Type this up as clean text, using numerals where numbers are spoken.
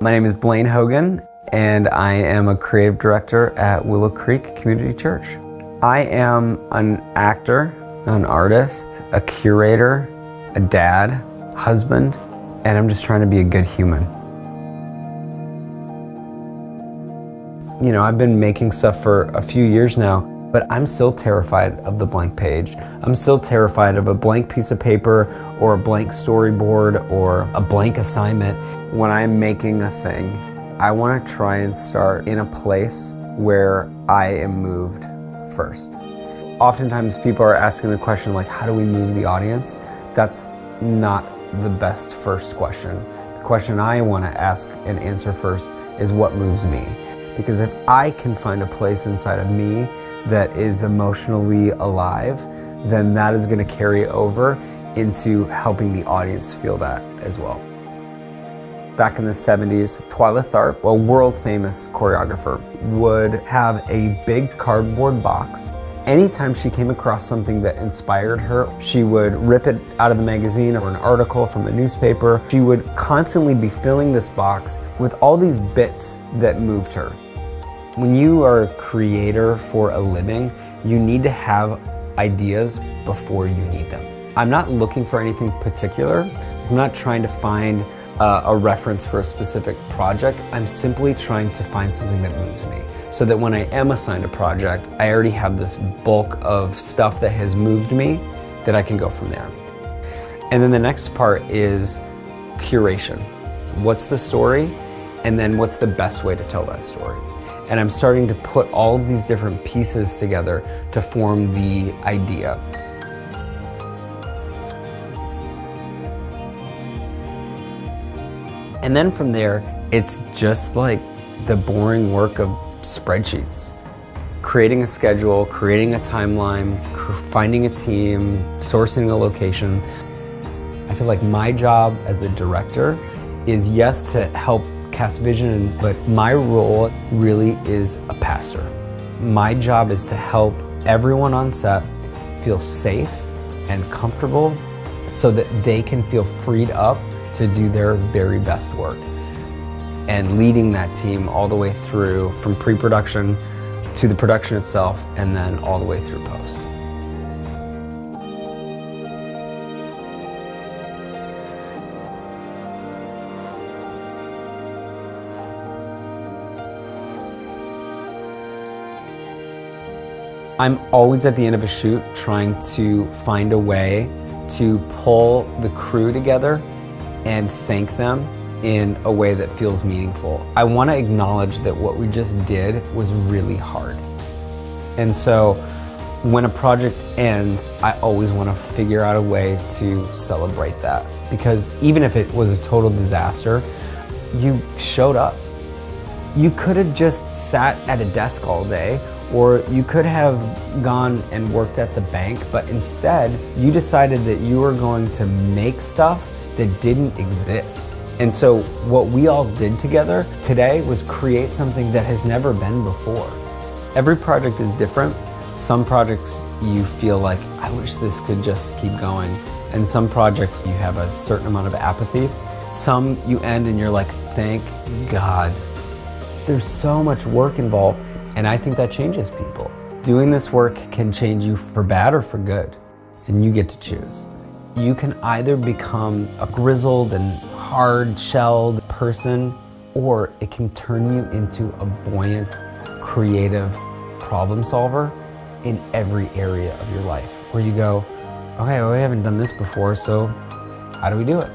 My name is Blaine Hogan, and I am a creative director at Willow Creek Community Church. I am an actor, an artist, a curator, a dad, husband, and I'm just trying to be a good human. You know, I've been making stuff for a few years now, but I'm still terrified of the blank page. I'm still terrified of a blank piece of paper or a blank storyboard or a blank assignment. When I'm making a thing, I want to try and start in a place where I am moved first. Oftentimes people are asking the question like, how do we move the audience? That's not the best first question. The question I want to ask and answer first is what moves me? Because if I can find a place inside of me that is emotionally alive, then that is going to carry over into helping the audience feel that as well. Back in the 70s, Twyla Tharp, a world famous choreographer, would have a big cardboard box. Anytime she came across something that inspired her, she would rip it out of the magazine or an article from a newspaper. She would constantly be filling this box with all these bits that moved her. When you are a creator for a living, you need to have ideas before you need them. I'm not looking for anything particular. I'm not trying to find a reference for a specific project. I'm simply trying to find something that moves me so that when I am assigned a project, I already have this bulk of stuff that has moved me that I can go from there. And then the next part is curation. What's the story? And then what's the best way to tell that story? And I'm starting to put all of these different pieces together to form the idea. And then from there, it's just like the boring work of spreadsheets. Creating a schedule, creating a timeline, finding a team, sourcing a location. I feel like my job as a director is, yes, to help cast vision, but my role really is a pastor. My job is to help everyone on set feel safe and comfortable so that they can feel freed up to do their very best work. And leading that team all the way through from pre-production to the production itself and then all the way through post. I'm always at the end of a shoot trying to find a way to pull the crew together and thank them in a way that feels meaningful. I want to acknowledge that what we just did was really hard. And so when a project ends, I always want to figure out a way to celebrate that. Because even if it was a total disaster, you showed up. You could have just sat at a desk all day, or you could have gone and worked at the bank, but instead you decided that you were going to make stuff that didn't exist. And so what we all did together today was create something that has never been before. Every project is different. Some projects you feel like, I wish this could just keep going. And some projects you have a certain amount of apathy. Some you end and you're like, thank God. There's so much work involved, and I think that changes people. Doing this work can change you for bad or for good, and you get to choose. You can either become a grizzled and hard-shelled person, or it can turn you into a buoyant, creative problem solver in every area of your life, where you go, okay, well, we haven't done this before, so how do we do it?